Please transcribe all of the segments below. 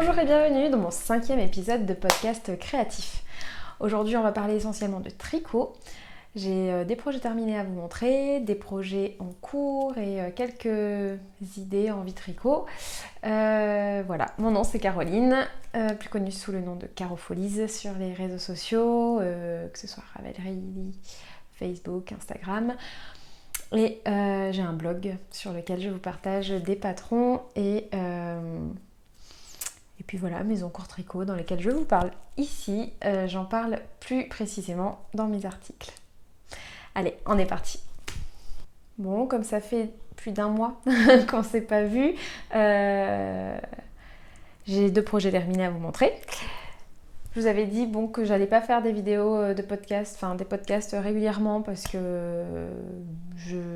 Bonjour et bienvenue dans mon 5e épisode de podcast créatif. Aujourd'hui on va parler essentiellement de tricot. J'ai des projets terminés à vous montrer, des projets en cours et quelques idées en vie tricot. Voilà, mon nom c'est Caroline, plus connue sous le nom de Carofolies sur les réseaux sociaux, que ce soit Ravelry, Facebook, Instagram. Et j'ai un blog sur lequel je vous partage des patrons et puis voilà, mes encours tricot dans lesquels je vous parle ici. J'en parle plus précisément dans mes articles. Allez, on est parti. Bon, comme ça fait plus d'un mois qu'on ne s'est pas vu, j'ai 2 projets terminés à vous montrer. Je vous avais dit que j'allais pas faire des vidéos de podcast, enfin des podcasts régulièrement parce que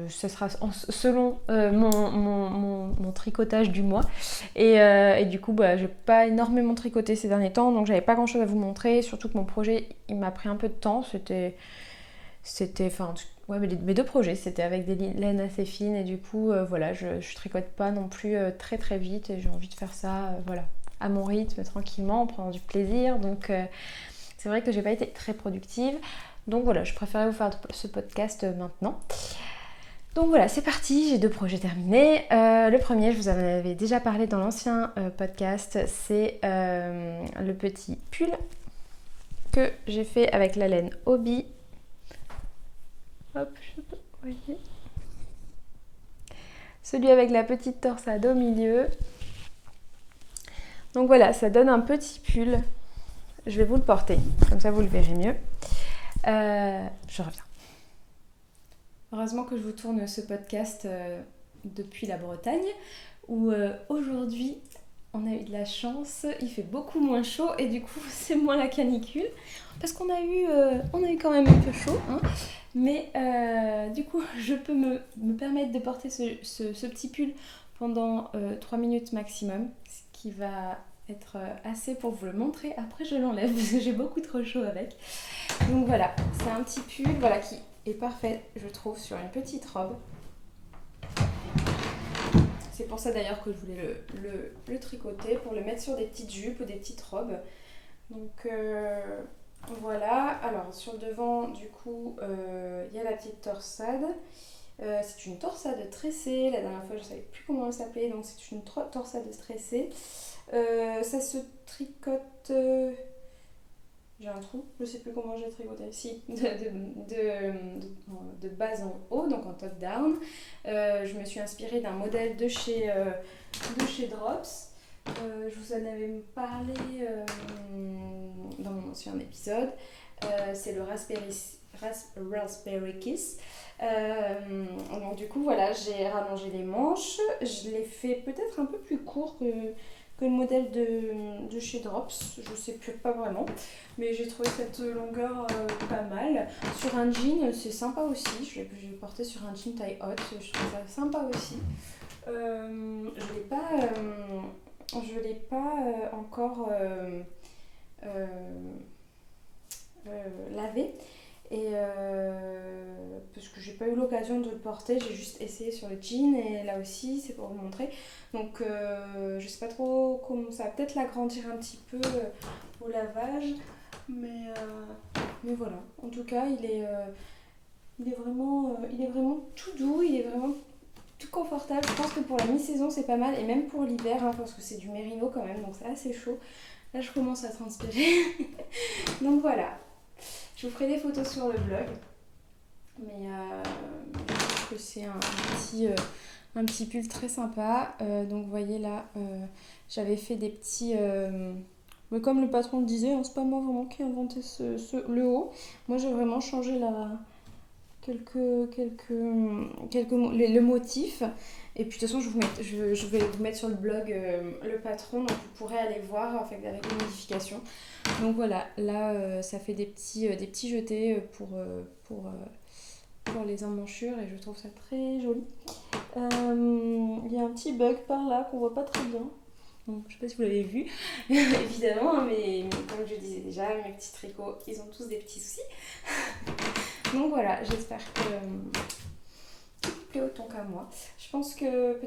ce sera selon mon tricotage du mois. Et du coup, j'ai pas énormément tricoté ces derniers temps, donc j'avais pas grand chose à vous montrer. Surtout que mon projet, il m'a pris un peu de temps. Mes 2 projets, c'était avec des laines assez fines et du coup, je tricote pas non plus très très vite et j'ai envie de faire ça, à mon rythme, tranquillement, en prenant du plaisir. Donc c'est vrai que j'ai pas été très productive. Donc voilà, je préférais vous faire ce podcast maintenant. Donc voilà, c'est parti, j'ai 2 projets terminés. Le premier, je vous en avais déjà parlé dans l'ancien podcast, c'est le petit pull que j'ai fait avec la laine Hobby. Hop, je peux, vous voyez. Celui avec la petite torsade au milieu. Donc voilà, ça donne un petit pull. Je vais vous le porter, comme ça vous le verrez mieux. Je reviens. Heureusement que je vous tourne ce podcast depuis la Bretagne, où aujourd'hui on a eu de la chance, il fait beaucoup moins chaud et du coup c'est moins la canicule, parce qu'on a eu quand même un peu chaud, hein. Mais du coup je peux me permettre de porter ce petit pull pendant 3 minutes maximum, ce qui va être assez pour vous le montrer. Après je l'enlève parce que j'ai beaucoup trop chaud avec. Donc voilà, c'est un petit pull qui est parfait, je trouve, sur une petite robe. C'est pour ça d'ailleurs que je voulais le tricoter, pour le mettre sur des petites jupes ou des petites robes. Donc voilà, alors sur le devant du coup il y a la petite torsade. C'est une torsade tressée, la dernière fois je ne savais plus comment elle s'appelait, donc c'est une torsade tressée. Ça se tricote... J'ai un trou, je sais plus comment j'ai tricoté. Si, de bas en haut, donc en top down. Je me suis inspirée d'un modèle de chez Drops. Je vous en avais parlé dans mon ancien épisode. C'est le Raspberry Kiss. Donc du coup voilà, j'ai rallongé les manches. Je l'ai fait peut-être un peu plus court que le modèle de chez Drops, je sais plus, pas vraiment, mais j'ai trouvé cette longueur pas mal. Sur un jean, c'est sympa aussi, je l'ai porté sur un jean taille haute, je trouve ça sympa aussi. Je l'ai pas encore lavé. Et parce que j'ai pas eu l'occasion de le porter, j'ai juste essayé sur le jean et là aussi c'est pour vous montrer. Donc je sais pas trop comment ça va peut-être l'agrandir un petit peu au lavage, mais voilà. En tout cas il est vraiment tout doux, il est vraiment tout confortable. Je pense que pour la mi-saison c'est pas mal et même pour l'hiver parce que c'est du mérino quand même, donc c'est assez chaud. Là je commence à transpirer. Donc voilà. Je vous ferai des photos sur le blog, mais je trouve que c'est un petit pull très sympa. Donc vous voyez là, j'avais fait des petits... mais comme le patron le disait, c'est pas moi vraiment qui ai inventé le haut. Moi j'ai vraiment changé le motif. Et puis de toute façon je vais vous mettre sur le blog le patron, donc vous pourrez aller voir avec des modifications. Donc voilà, là ça fait des petits jetés pour les emmanchures et je trouve ça très joli. Il y a un petit bug par là qu'on voit pas très bien. Donc, je sais pas si vous l'avez vu, évidemment, mais comme je disais déjà, mes petits tricots, ils ont tous des petits soucis. Donc voilà, j'espère que tout vous plaît autant qu'à moi. Je pense que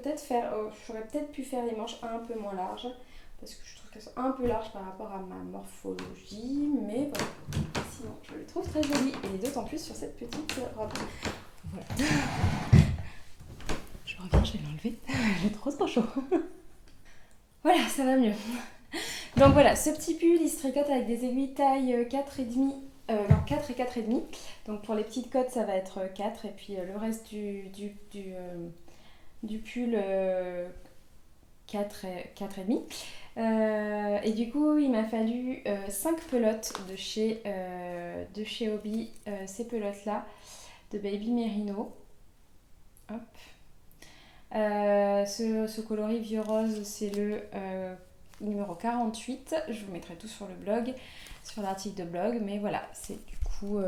j'aurais peut-être pu faire les manches un peu moins larges parce que je trouve qu'elles sont un peu larges par rapport à ma morphologie, mais voilà. Sinon, je les trouve très jolies, et d'autant plus sur cette petite robe. Voilà. Je reviens, je vais l'enlever. J'ai trop chaud. Voilà, ça va mieux. Donc voilà, ce petit pull, il se tricote avec des aiguilles taille 4,5. 4 et 4,5. Donc pour les petites côtes, ça va être 4. Et puis le reste du pull, 4,5. Et du coup, il m'a fallu 5 pelotes de chez Hobby. Ces pelotes-là, de Baby Merino. Hop. Ce coloris vieux rose, c'est le numéro 48. Je vous mettrai tout sur le blog, sur l'article de blog. Mais voilà, c'est du coup,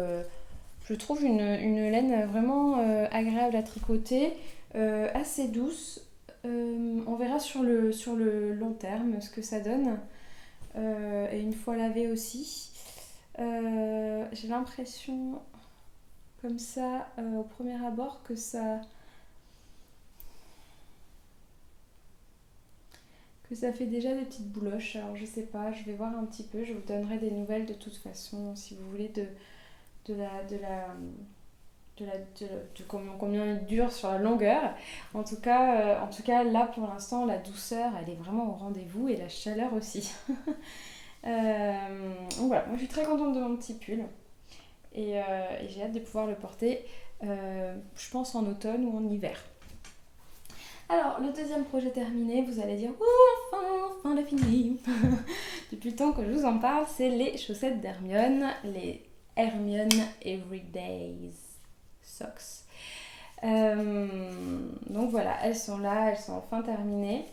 je trouve une laine vraiment agréable à tricoter, assez douce. On verra sur le long terme ce que ça donne. Et une fois lavée aussi. J'ai l'impression, comme ça, au premier abord, que ça fait déjà des petites bouloches. Alors je sais pas, je vais voir un petit peu, je vous donnerai des nouvelles de toute façon, si vous voulez, de combien il dure sur la longueur. En tout cas, là pour l'instant, la douceur, elle est vraiment au rendez-vous, et la chaleur aussi. Donc voilà, moi je suis très contente de mon petit pull, et j'ai hâte de pouvoir le porter, je pense en automne ou en hiver. Alors, le deuxième projet terminé, vous allez dire « Oh, enfin le fini !» Depuis le temps que je vous en parle, c'est les chaussettes d'Hermione, les Hermione Everyday Socks. Donc voilà, elles sont là, elles sont enfin terminées.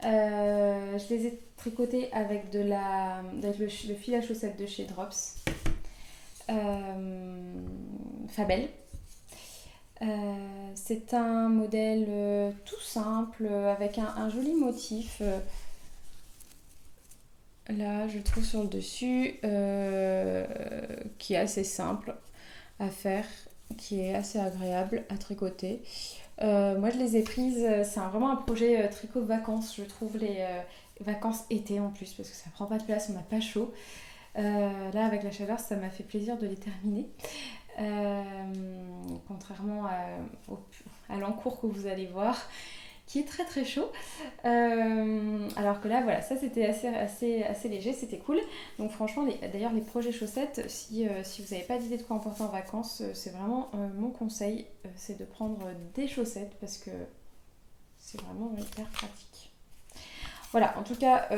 Je les ai tricotées avec le fil à chaussettes de chez Drops. Fabel. C'est un modèle tout simple, avec un joli motif. Là, je trouve sur le dessus, qui est assez simple à faire, qui est assez agréable à tricoter. Moi, je les ai prises, c'est vraiment un projet tricot vacances, je trouve, les vacances été en plus, parce que ça prend pas de place, on n'a pas chaud. Là, avec la chaleur, ça m'a fait plaisir de les terminer. Contrairement à l'encours que vous allez voir, qui est très très chaud. Alors que là, voilà, ça c'était assez léger, c'était cool. Donc franchement, d'ailleurs, les projets chaussettes, si vous n'avez pas d'idée de quoi emporter en vacances, c'est vraiment mon conseil, c'est de prendre des chaussettes, parce que c'est vraiment hyper pratique. Voilà, en tout cas,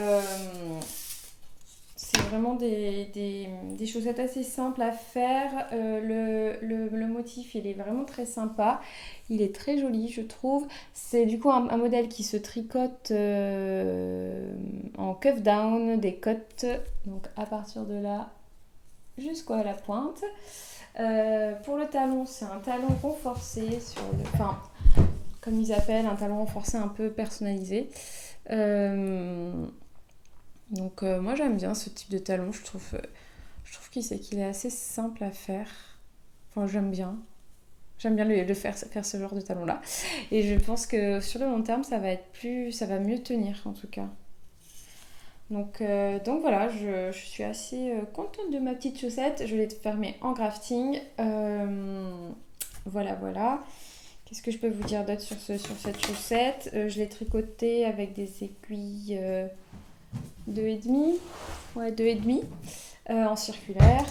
c'est vraiment des chaussettes assez simples à faire. Le motif, il est vraiment très sympa. Il est très joli, je trouve. C'est du coup un modèle qui se tricote en cuff down, des cottes. Donc à partir de là jusqu'à la pointe. Pour le talon, c'est un talon renforcé enfin, comme ils appellent, un talon renforcé un peu personnalisé. Donc moi j'aime bien ce type de talon, je trouve qu'il est assez simple à faire. Enfin j'aime bien le faire ce genre de talon là. Et je pense que sur le long terme ça va mieux tenir en tout cas. Donc voilà, je suis assez contente de ma petite chaussette. Je l'ai fermée en grafting. Voilà. Qu'est-ce que je peux vous dire d'autre sur cette chaussette? Je l'ai tricotée avec des aiguilles 2,5. Ouais, 2,5 en circulaire.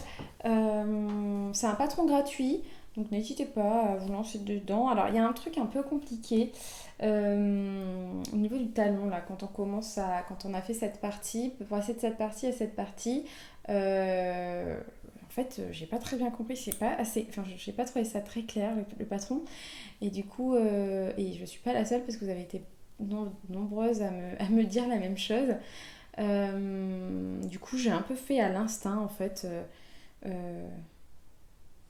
C'est un patron gratuit, donc n'hésitez pas à vous lancer dedans. Alors, il y a un truc un peu compliqué au niveau du talon, là, quand on a fait cette partie, pour passer de cette partie à cette partie, en fait, j'ai pas très bien compris, j'ai pas trouvé ça très clair, le patron. Et du coup, et je suis pas la seule parce que vous avez été nombreuses à me dire la même chose. Du coup, j'ai un peu fait à l'instinct en fait,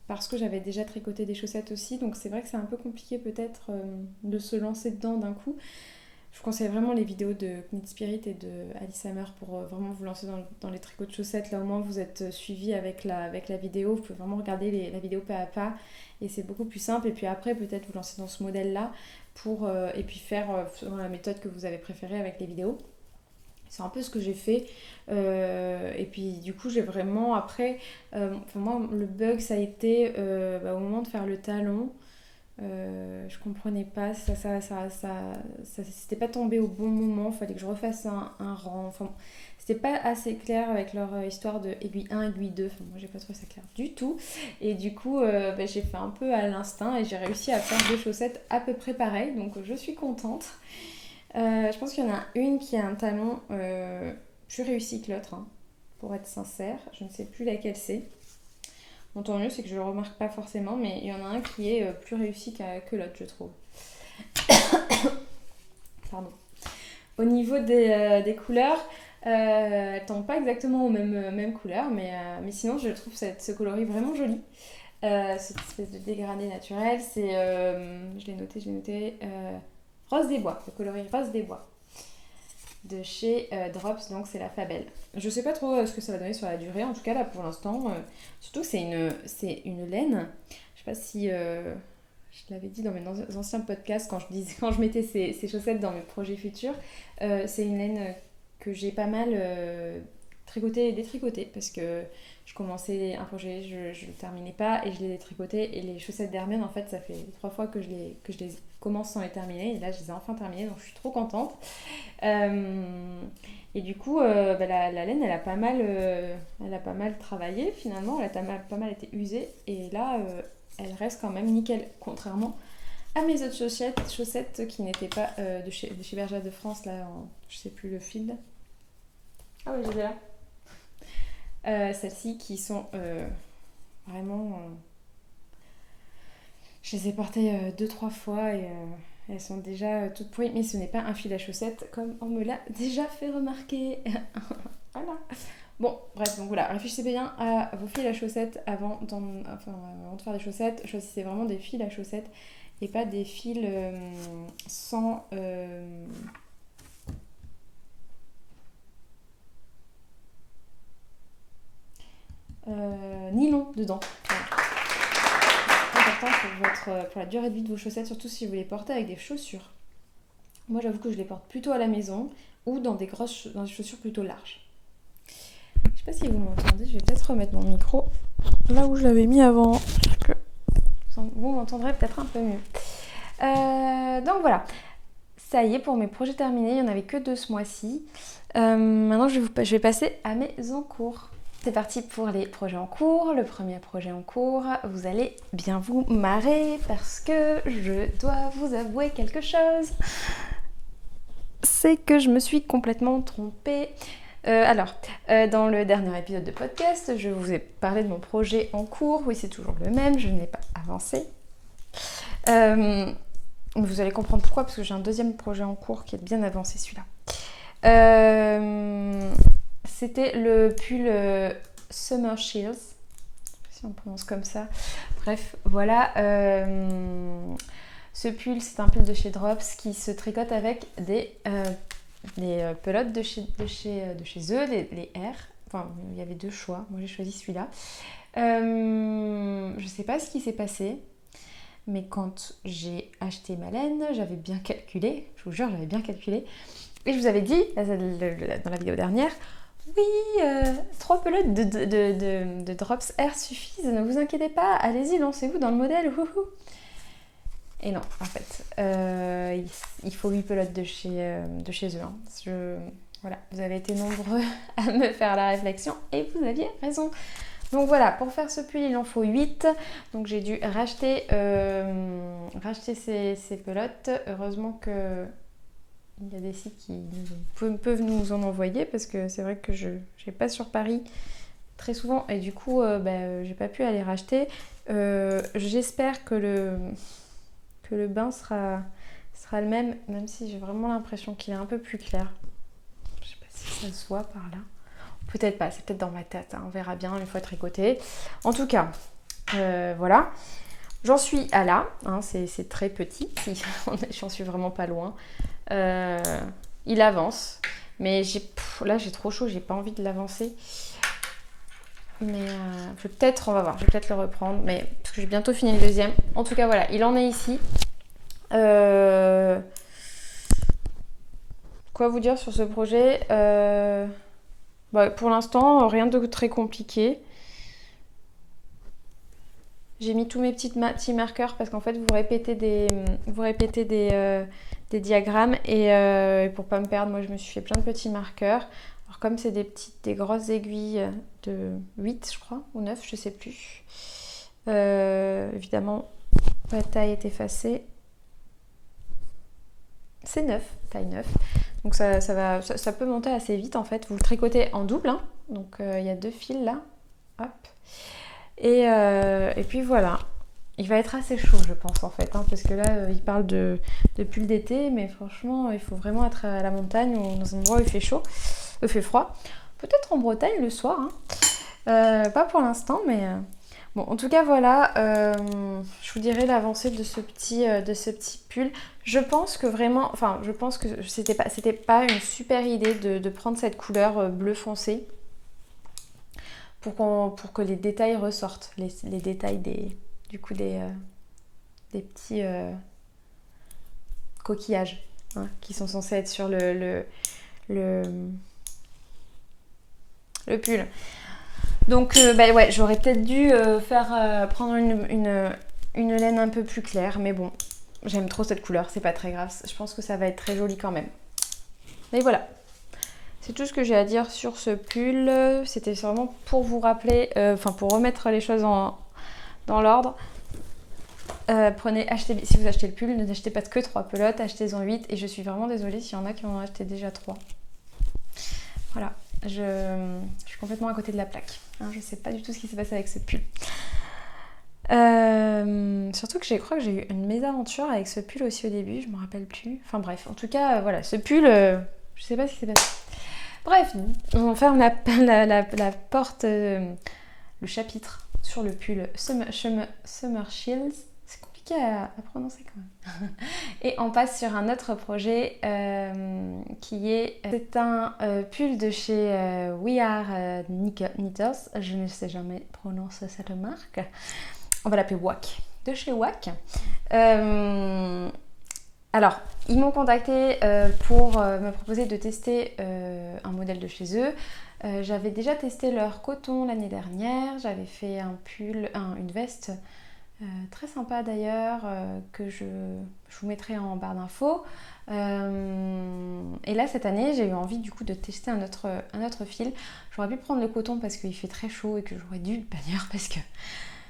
parce que j'avais déjà tricoté des chaussettes aussi, donc c'est vrai que c'est un peu compliqué peut-être de se lancer dedans d'un coup. Je vous conseille vraiment les vidéos de Knit Spirit et de Alice Hammer pour vraiment vous lancer dans les tricots de chaussettes. Là au moins vous êtes suivi avec la vidéo, vous pouvez vraiment regarder la vidéo pas à pas et c'est beaucoup plus simple. Et puis après peut-être vous lancer dans ce modèle là et puis faire selon la méthode que vous avez préférée avec les vidéos. C'est un peu ce que j'ai fait. Et puis du coup j'ai vraiment après, moi le bug ça a été au moment de faire le talon. Je comprenais pas, c'était pas tombé au bon moment, fallait que je refasse un rang. Enfin, c'était pas assez clair avec leur histoire de aiguille 1, aiguille 2. Enfin, moi j'ai pas trouvé ça clair du tout. Et du coup, j'ai fait un peu à l'instinct et j'ai réussi à faire 2 chaussettes à peu près pareilles, donc je suis contente. Je pense qu'il y en a une qui a un talon plus réussi que l'autre, hein, pour être sincère. Je ne sais plus laquelle c'est. Bon, tant mieux, c'est que je le remarque pas forcément, mais il y en a un qui est plus réussi que l'autre, je trouve. Pardon. Au niveau des couleurs, elles tombent pas exactement aux mêmes couleurs, mais sinon je trouve ce coloris vraiment joli. Cette espèce de dégradé naturel, c'est, je l'ai noté, Rose des Bois, le coloris Rose des Bois de chez Drops, donc c'est la Fabelle. Je sais pas trop ce que ça va donner sur la durée, en tout cas là pour l'instant, surtout que c'est une laine. Je sais pas si je l'avais dit dans mes anciens podcasts quand je mettais ces chaussettes dans mes projets futurs, c'est une laine que j'ai pas mal tricotée et détricotée parce que je commençais un projet, je le terminais pas et je l'ai détricoté, et les chaussettes d'Hermione en fait ça fait 3 fois que je les commence sans les terminer, et là je les ai enfin terminées, donc je suis trop contente. Et du coup la laine elle a pas mal travaillé finalement, elle a pas mal été usée, et là elle reste quand même nickel, contrairement à mes autres chaussettes qui n'étaient pas de chez Bergère de France, là je sais plus le fil. Ah oui, j'ai là. Celles-ci qui sont vraiment... je les ai portées 2-3 fois et elles sont déjà toutes pourries. Mais ce n'est pas un fil à chaussettes comme on me l'a déjà fait remarquer. Voilà. Bon, bref, donc voilà, réfléchissez bien à vos fils à chaussettes avant de faire des chaussettes. Choisissez vraiment des fils à chaussettes et pas des fils sans... nylon dedans. Voilà. C'est important pour la durée de vie de vos chaussettes, surtout si vous les portez avec des chaussures. Moi j'avoue que je les porte plutôt à la maison ou dans des chaussures plutôt larges. Je sais pas si vous m'entendez, je vais peut-être remettre mon micro là où je l'avais mis avant, parce que vous m'entendrez peut-être un peu mieux. Donc voilà, ça y est, pour mes projets terminés, il n'y en avait que 2 ce mois-ci. Maintenant je vais passer à mes encours. C'est parti pour les projets en cours. Le premier projet en cours, vous allez bien vous marrer parce que je dois vous avouer quelque chose. C'est que je me suis complètement trompée. Dans le dernier épisode de podcast, je vous ai parlé de mon projet en cours. Oui, c'est toujours le même, je n'ai pas avancé. Vous allez comprendre pourquoi, parce que j'ai un deuxième projet en cours qui est bien avancé, celui-là. C'était le pull Summer Chills, si on prononce comme ça. Bref, voilà. Ce pull, c'est un pull de chez Drops qui se tricote avec des pelotes de chez eux, les R. Enfin, il y avait 2 choix. Moi, j'ai choisi celui-là. Je sais pas ce qui s'est passé, mais quand j'ai acheté ma laine, j'avais bien calculé. Je vous jure, j'avais bien calculé. Et je vous avais dit, dans la vidéo dernière, oui, 3 pelotes de Drops R suffisent, ne vous inquiétez pas, allez-y, lancez-vous dans le modèle. Wouhou. Et non, en fait, il faut 8 pelotes de chez eux. Hein. Voilà, vous avez été nombreux à me faire la réflexion et vous aviez raison. Donc voilà, pour faire ce pull, il en faut 8. Donc j'ai dû racheter ces pelotes. Heureusement que il y a des sites qui peuvent nous en envoyer, parce que c'est vrai que je n'ai pas sur Paris très souvent et du coup j'ai pas pu aller racheter. J'espère que le bain sera le même si j'ai vraiment l'impression qu'il est un peu plus clair. Je sais pas si ça se voit par là. Peut-être pas, c'est peut-être dans ma tête, hein. On verra bien une fois tricoté. En tout cas, voilà. J'en suis à là, hein, c'est très petit, j'en suis vraiment pas loin. Il avance, mais là j'ai trop chaud, j'ai pas envie de l'avancer. Mais on va voir, je vais peut-être le reprendre, mais parce que j'ai bientôt fini le deuxième. En tout cas voilà, il en est ici. quoi vous dire sur ce projet? Pour l'instant, rien de très compliqué. J'ai mis tous mes petits marqueurs parce qu'en fait, vous répétez des diagrammes et pour pas me perdre, moi, je me suis fait plein de petits marqueurs. Alors comme c'est des grosses aiguilles de 8, je crois, ou 9, je sais plus. Évidemment, la taille est effacée. C'est 9, taille 9. Donc ça peut monter assez vite en fait. Vous le tricotez en double, hein. Donc il y a 2 fils là. Hop. Et puis voilà. Il va être assez chaud, je pense, en fait, hein, parce que là, il parle de pull d'été, mais franchement, il faut vraiment être à la montagne ou dans un endroit où il fait chaud, il fait froid. Peut-être en Bretagne le soir, hein. Pas pour l'instant, mais bon, en tout cas, voilà. Je vous dirai l'avancée de ce petit pull. Je pense que vraiment, c'était pas une super idée de prendre cette couleur bleu foncé pour que les détails ressortent, les détails des petits coquillages, hein, qui sont censés être sur le pull. Donc ouais, j'aurais peut-être dû prendre une laine un peu plus claire, mais bon, j'aime trop cette couleur, c'est pas très grave. Je pense que ça va être très joli quand même. Mais voilà. C'est tout ce que j'ai à dire sur ce pull. C'était vraiment pour vous rappeler, pour remettre les choses dans l'ordre. Si vous achetez le pull, ne achetez pas que 3 pelotes, achetez-en 8. Et je suis vraiment désolée s'il y en a qui en ont acheté déjà 3. Voilà, je suis complètement à côté de la plaque. Hein, je ne sais pas du tout ce qui s'est passé avec ce pull. Surtout que je crois que j'ai eu une mésaventure avec ce pull aussi au début, je ne me rappelle plus. Enfin bref, en tout cas, voilà, ce pull, je sais pas ce qui s'est passé. Bref, on ferme la porte, le chapitre sur le pull Summer Shields. C'est compliqué à prononcer quand même. Et on passe sur un autre projet c'est un pull de chez We Are Knitters. Je ne sais jamais prononcer cette marque. On va l'appeler WAC. De chez WAC. Alors, ils m'ont contacté pour me proposer de tester un modèle de chez eux. J'avais déjà testé leur coton l'année dernière. J'avais fait une veste très sympa d'ailleurs que je vous mettrai en barre d'infos. Et là, cette année, j'ai eu envie du coup de tester un autre fil. J'aurais pu prendre le coton parce qu'il fait très chaud et que j'aurais dû d'ailleurs parce que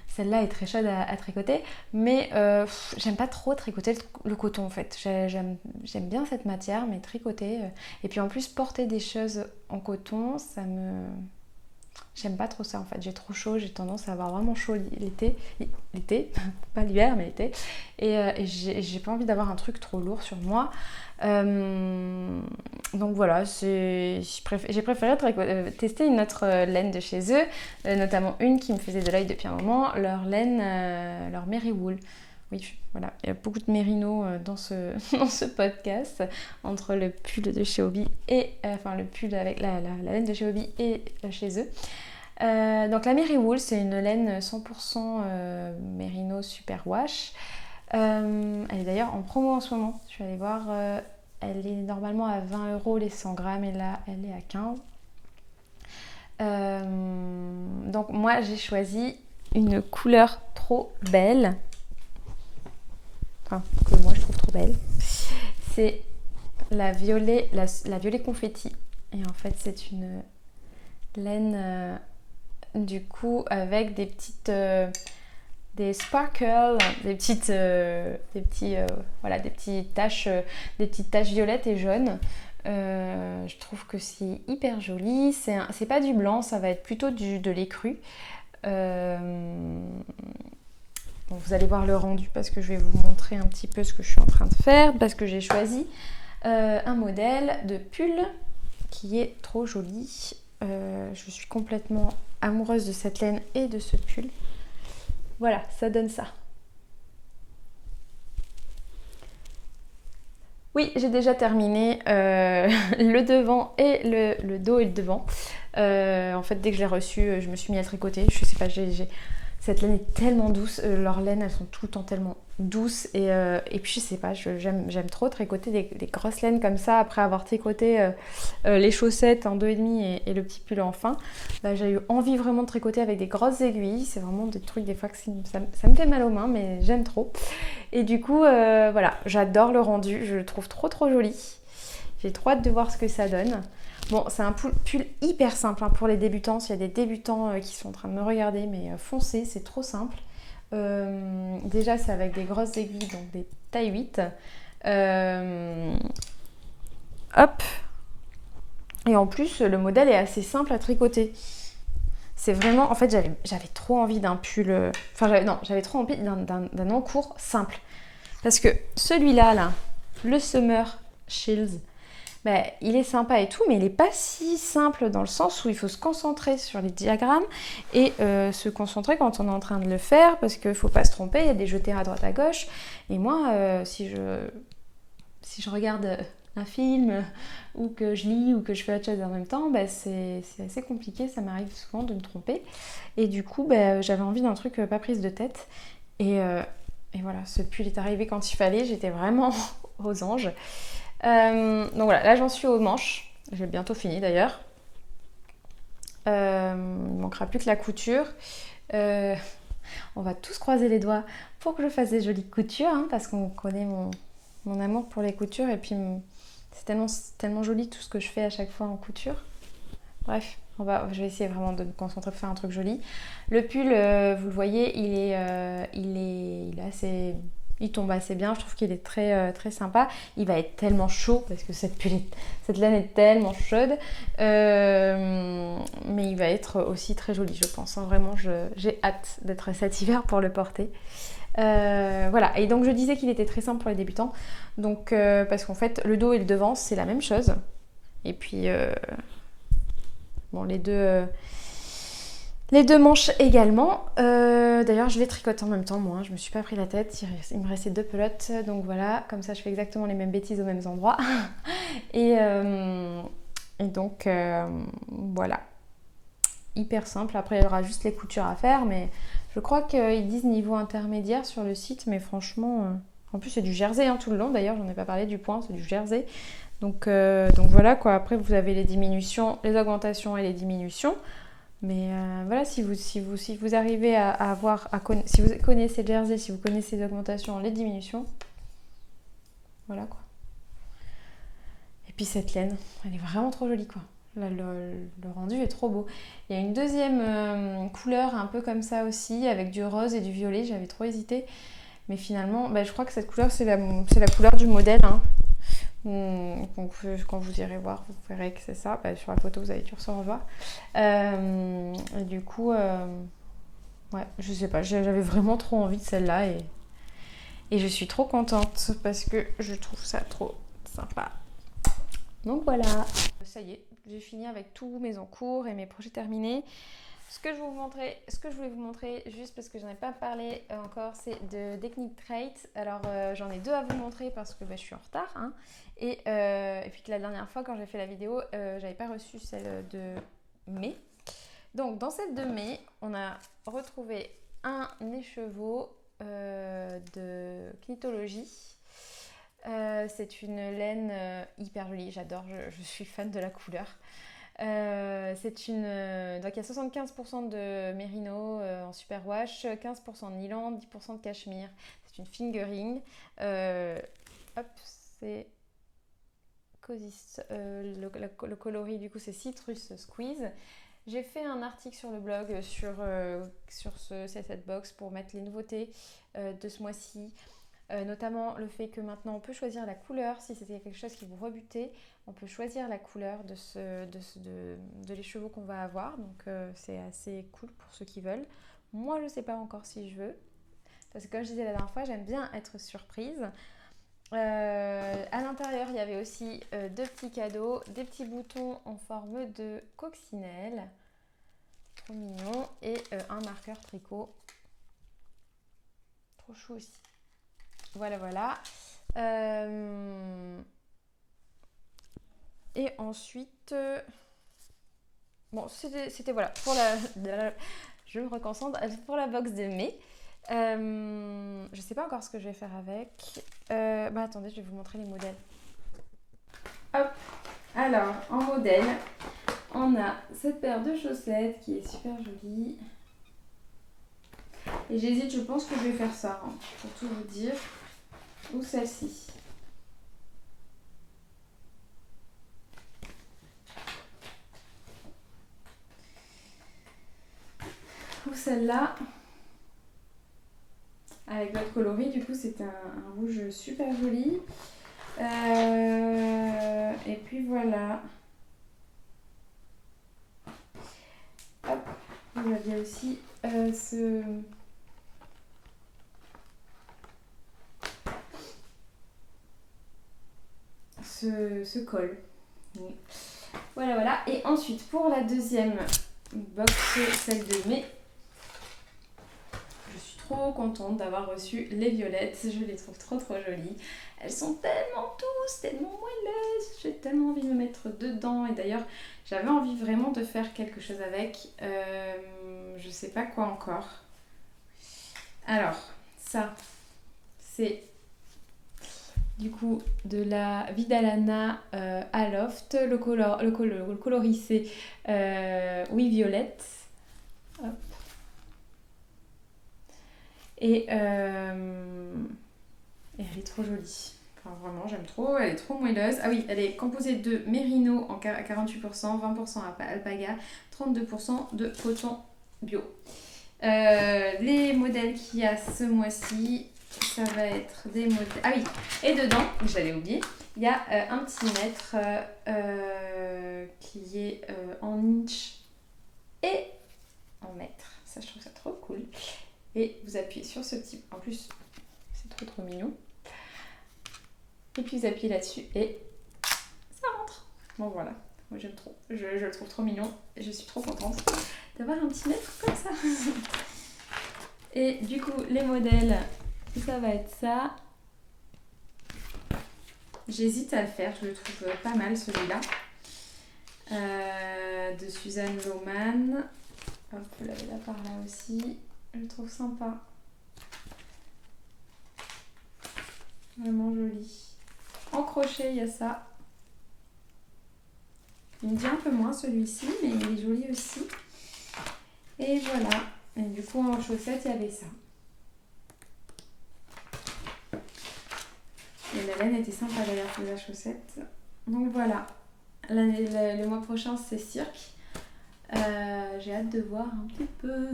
celle-là est très chaude à tricoter, mais j'aime pas trop tricoter le coton en fait. J'aime bien cette matière, mais tricoter. Et puis en plus, porter des choses en coton, j'aime pas trop ça en fait. J'ai trop chaud, j'ai tendance à avoir vraiment chaud l'été, pas l'hiver, mais l'été. Et j'ai pas envie d'avoir un truc trop lourd sur moi. Donc voilà, j'ai préféré tester une autre laine de chez eux, notamment une qui me faisait de l'œil depuis un moment, leur laine, leur Meriwool. Oui, voilà, il y a beaucoup de mérino dans ce podcast, entre le pull de chez Hobbii et le pull avec la laine de chez Hobbii et chez eux. Donc la Meriwool, c'est une laine 100% mérino super wash. Elle est d'ailleurs en promo en ce moment. Je suis allée voir, elle est normalement à 20 € les 100 grammes et là elle est à 15. Donc moi j'ai choisi une couleur trop belle, que moi je trouve trop belle. C'est la violet confetti. Et en fait c'est une laine du coup avec des petites des sparkles, des petites taches violettes et jaunes. Je trouve que c'est hyper joli. C'est pas du blanc, ça va être plutôt de l'écru. Bon, vous allez voir le rendu parce que je vais vous montrer un petit peu ce que je suis en train de faire, parce que j'ai choisi un modèle de pull qui est trop joli. Je suis complètement amoureuse de cette laine et de ce pull. Voilà, ça donne ça. Oui, j'ai déjà terminé le devant et le dos et le devant. En fait, dès que je l'ai reçu, je me suis mis à tricoter. Je sais pas, Cette laine est tellement douce, leurs laines elles sont tout le temps tellement douces et puis je sais pas, j'aime trop tricoter des grosses laines comme ça après avoir tricoté les chaussettes en 2,5 et le petit pull en fin. Bah, j'ai eu envie vraiment de tricoter avec des grosses aiguilles, c'est vraiment des trucs des fois que ça me fait mal aux mains mais j'aime trop. Et du coup voilà, j'adore le rendu, je le trouve trop joli. J'ai trop hâte de voir ce que ça donne. Bon, c'est un pull hyper simple hein, pour les débutants. S'il y a des débutants qui sont en train de me regarder, mais foncez, c'est trop simple. Déjà, c'est avec des grosses aiguilles, donc des tailles 8. Hop. Et en plus, le modèle est assez simple à tricoter. C'est vraiment... En fait, j'avais trop envie d'un pull... j'avais trop envie d'un encours simple. Parce que celui-là, là, le Summer Shields, bah, il est sympa et tout, mais il n'est pas si simple dans le sens où il faut se concentrer sur les diagrammes et se concentrer quand on est en train de le faire parce qu'il ne faut pas se tromper, il y a des jetés à droite à gauche. Et moi, si je regarde un film ou que je lis ou que je fais autre chose en même temps, bah, c'est assez compliqué, ça m'arrive souvent de me tromper. Et du coup, bah, j'avais envie d'un truc pas prise de tête. Et voilà, ce pull est arrivé quand il fallait, j'étais vraiment aux anges. Donc voilà, là j'en suis aux manches. J'ai bientôt fini d'ailleurs. Il ne manquera plus que la couture. On va tous croiser les doigts pour que je fasse des jolies coutures, hein, parce qu'on connaît mon amour pour les coutures. Et puis c'est tellement joli tout ce que je fais à chaque fois en couture. Bref, je vais essayer vraiment de me concentrer pour faire un truc joli. Le pull, vous le voyez, il est assez... Il tombe assez bien, je trouve qu'il est très sympa. Il va être tellement chaud parce que cette laine est tellement chaude. Mais il va être aussi très joli, je pense. Hein. Vraiment, j'ai hâte d'être cet hiver pour le porter. Voilà, et donc je disais qu'il était très simple pour les débutants. Donc, parce qu'en fait, le dos et le devant, c'est la même chose. Et puis, bon, les deux manches également. D'ailleurs, je les tricote en même temps, moi. Je me suis pas pris la tête. Il me restait 2 pelotes. Donc voilà, comme ça, je fais exactement les mêmes bêtises aux mêmes endroits. et donc, voilà. Hyper simple. Après, il y aura juste les coutures à faire. Mais je crois qu'ils disent niveau intermédiaire sur le site. Mais franchement, en plus, c'est du jersey hein, tout le long. D'ailleurs, j'en ai pas parlé du point. C'est du jersey. Donc voilà quoi. Après, vous avez les diminutions, les augmentations et les diminutions. Mais voilà, si vous arrivez à avoir, si vous connaissez le jersey, si vous connaissez les augmentations, les diminutions, voilà quoi. Et puis cette laine, elle est vraiment trop jolie quoi. Là, le rendu est trop beau. Il y a une deuxième couleur un peu comme ça aussi, avec du rose et du violet, j'avais trop hésité. Mais finalement, bah, je crois que cette couleur, c'est la couleur du modèle. Hein. Donc, quand vous irez voir, vous verrez que c'est ça. Bah, sur la photo, vous allez dû recevoir voir. Et du coup, ouais, je sais pas, j'avais vraiment trop envie de celle-là et je suis trop contente parce que je trouve ça trop sympa. Donc voilà, ça y est, j'ai fini avec tous mes encours et mes projets terminés. Ce que je voulais vous montrer, juste parce que j'en ai pas parlé encore, c'est de Technic Crate. Alors j'en ai 2 à vous montrer parce que je suis en retard. Hein. Et puis que la dernière fois quand j'ai fait la vidéo, j'avais pas reçu celle de mai. Donc dans celle de mai, on a retrouvé un écheveau de Knitologie. C'est une laine hyper jolie, j'adore, je suis fan de la couleur. Donc il y a 75% de mérino en superwash, 15% de nylon, 10% de cachemire. C'est une fingering. Hop, c'est le coloris du coup c'est Citrus Squeeze. J'ai fait un article sur le blog sur cette box pour mettre les nouveautés de ce mois-ci. Notamment le fait que maintenant on peut choisir la couleur, si c'était quelque chose qui vous rebutait, on peut choisir la couleur de l'écheveau qu'on va avoir, donc c'est assez cool pour ceux qui veulent. Moi je ne sais pas encore si je veux, parce que comme je disais la dernière fois, j'aime bien être surprise. À l'intérieur il y avait aussi 2 petits cadeaux, des petits boutons en forme de coccinelle, trop mignon, et un marqueur tricot, trop chou aussi. Voilà. Et ensuite, bon, c'était voilà pour je me reconcentre pour la box de mai. Je sais pas encore ce que je vais faire avec. Attendez, je vais vous montrer les modèles. Hop. Alors, en modèle, on a cette paire de chaussettes qui est super jolie. Et j'hésite, je pense que je vais faire ça, hein, pour tout vous dire. Ou celle-ci. Ou celle-là. Avec votre coloris, du coup, c'est un rouge super joli. Et puis voilà. Hop, vous aviez aussi ce col. Oui. Voilà. Et ensuite, pour la deuxième box, celle de mai, je suis trop contente d'avoir reçu les violettes. Je les trouve trop jolies. Elles sont tellement douces, tellement moelleuses. J'ai tellement envie de me mettre dedans. Et d'ailleurs, j'avais envie vraiment de faire quelque chose avec. Je sais pas quoi encore. Alors, ça, c'est du coup de la Vidalana Aloft. Le coloris, c'est Oui Violette. Hop. Et elle est trop jolie. Enfin, vraiment, j'aime trop. Elle est trop moelleuse. Ah oui, elle est composée de mérino à 48%, 20% alpaga, 32% de coton bio. Les modèles qu'il y a ce mois-ci, ça va être des modèles... Ah oui, et dedans, j'allais oublier, il y a un petit mètre qui est en inch et en mètre. Ça, je trouve ça trop cool. Et vous appuyez sur ce petit... En plus, c'est trop mignon. Et puis vous appuyez là-dessus et ça rentre. Bon voilà, moi j'aime trop. Je le trouve trop mignon et je suis trop contente d'avoir un petit mètre comme ça. Et du coup, les modèles, ça va être ça. J'hésite à le faire, je le trouve pas mal celui-là. De Suzanne Lohmann. Hop, vous l'avez là par là aussi. Je le trouve sympa. Vraiment joli. En crochet, il y a ça. Il me dit un peu moins celui-ci, mais il est joli aussi. Et voilà. Et du coup, en chaussettes, il y avait ça. Et la laine était sympa d'ailleurs pour la chaussette. Donc voilà. Le mois prochain, c'est cirque. J'ai hâte de voir un petit peu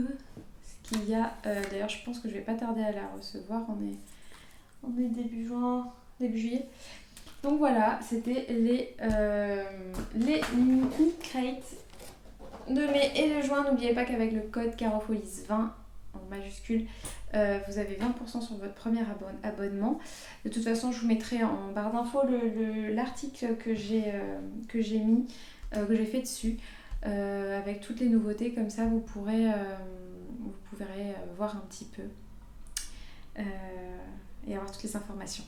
ce qu'il y a. D'ailleurs, je pense que je vais pas tarder à la recevoir. On est début juin, début juillet. Donc voilà, c'était les mini crates de mai et de juin. N'oubliez pas qu'avec le code Carofolis20 en majuscule, vous avez 20% sur votre premier abonnement. De toute façon, je vous mettrai en barre d'infos l'article que j'ai mis, que j'ai fait dessus, avec toutes les nouveautés. Comme ça, vous pourrez voir un petit peu et avoir toutes les informations.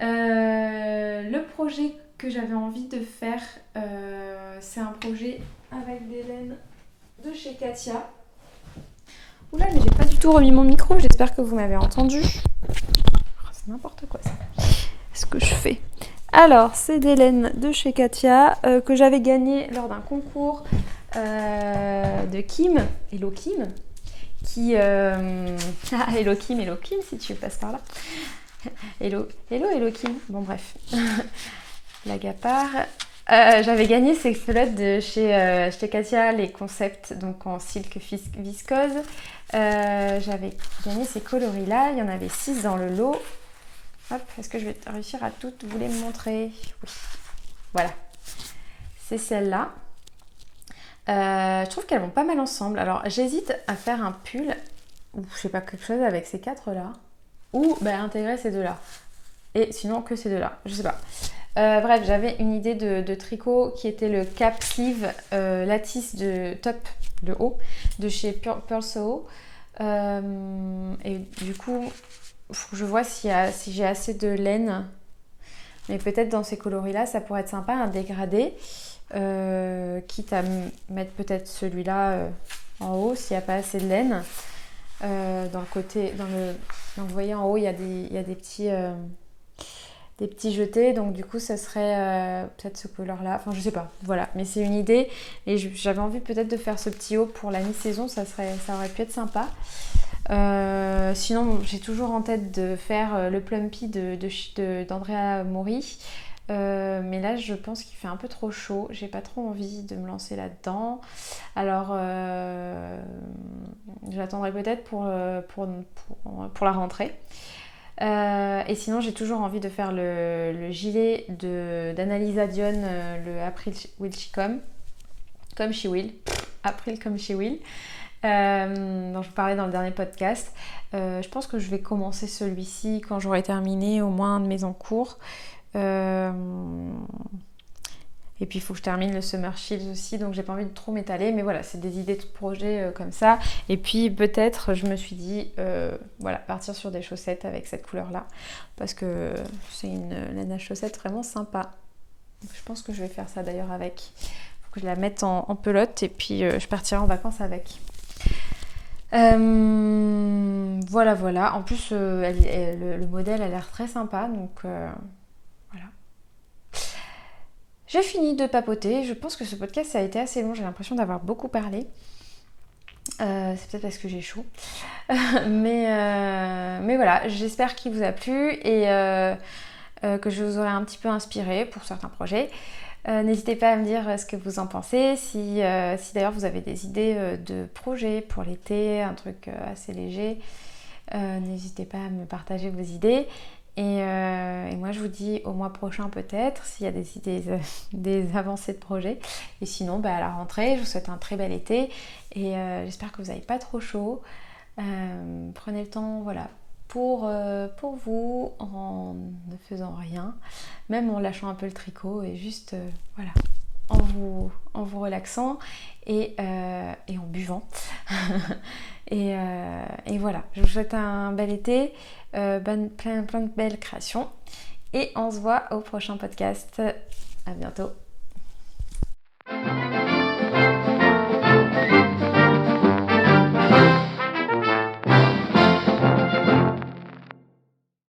Le projet que j'avais envie de faire, c'est un projet avec des laines de chez Katia. Oula, mais j'ai pas du tout remis mon micro, j'espère que vous m'avez entendu. C'est n'importe quoi ça. Ce que je fais. Alors, c'est des laines de chez Katia que j'avais gagné lors d'un concours de Kim, Hello Kim, qui... Hello Kim, si tu passes par là. Hello Kim. Bon bref. Blague à part. J'avais gagné ces culottes de chez Katia, les concepts donc en silk viscose. J'avais gagné ces coloris là. Il y en avait 6 dans le lot. Hop, est-ce que je vais réussir à toutes vous les montrer? Oui. Voilà. C'est celle-là. Je trouve qu'elles vont pas mal ensemble. Alors j'hésite à faire un pull ou je sais pas, quelque chose avec ces 4 là. Ou intégrer ces 2 là. Et sinon que ces 2 là. Je sais pas. Bref, j'avais une idée de tricot qui était le cap sleeve lattice de top, le haut, de chez Pearl Soho. Et du coup, il faut que je vois si j'ai assez de laine. Mais peut-être dans ces coloris-là, ça pourrait être sympa, un dégradé. Quitte à mettre peut-être celui-là en haut s'il n'y a pas assez de laine. Dans le côté, donc vous voyez en haut il y a des petits jetés, donc du coup ça serait peut-être ce couleur là, enfin je sais pas, voilà, mais c'est une idée et j'avais envie peut-être de faire ce petit haut pour la mi-saison, ça aurait pu être sympa. Sinon j'ai toujours en tête de faire le Plumpy d'Andrea Mori. Mais là je pense qu'il fait un peu trop chaud, j'ai pas trop envie de me lancer là-dedans. Alors j'attendrai peut-être pour la rentrée. Et sinon j'ai toujours envie de faire le gilet d'Annalisa Dion, le April Will She Come, comme She Will, April comme She Will, dont je vous parlais dans le dernier podcast. Je pense que je vais commencer celui-ci quand j'aurai terminé au moins un de mes encours. Et puis il faut que je termine le Summer Shields aussi, donc j'ai pas envie de trop m'étaler, mais voilà, c'est des idées de projet comme ça. Et puis peut-être je me suis dit voilà, partir sur des chaussettes avec cette couleur là, parce que c'est une laine à chaussettes vraiment sympa. Je pense que je vais faire ça d'ailleurs avec. Faut que je la mette en pelote et puis je partirai en vacances avec. Voilà. En plus le modèle a l'air très sympa, donc voilà. J'ai fini de papoter. Je pense que ce podcast ça a été assez long. J'ai l'impression d'avoir beaucoup parlé. C'est peut-être parce que j'ai chaud. mais voilà, j'espère qu'il vous a plu et que je vous aurai un petit peu inspiré pour certains projets. N'hésitez pas à me dire ce que vous en pensez. Si d'ailleurs vous avez des idées de projets pour l'été, un truc assez léger, n'hésitez pas à me partager vos idées. Et moi je vous dis au mois prochain peut-être s'il y a des idées, des avancées de projet. Et sinon à la rentrée, je vous souhaite un très bel été et j'espère que vous n'avez pas trop chaud. Prenez le temps pour vous en ne faisant rien, même en lâchant un peu le tricot et juste en vous relaxant et en buvant. et voilà, je vous souhaite un bel été, plein de belles créations et on se voit au prochain podcast. À bientôt.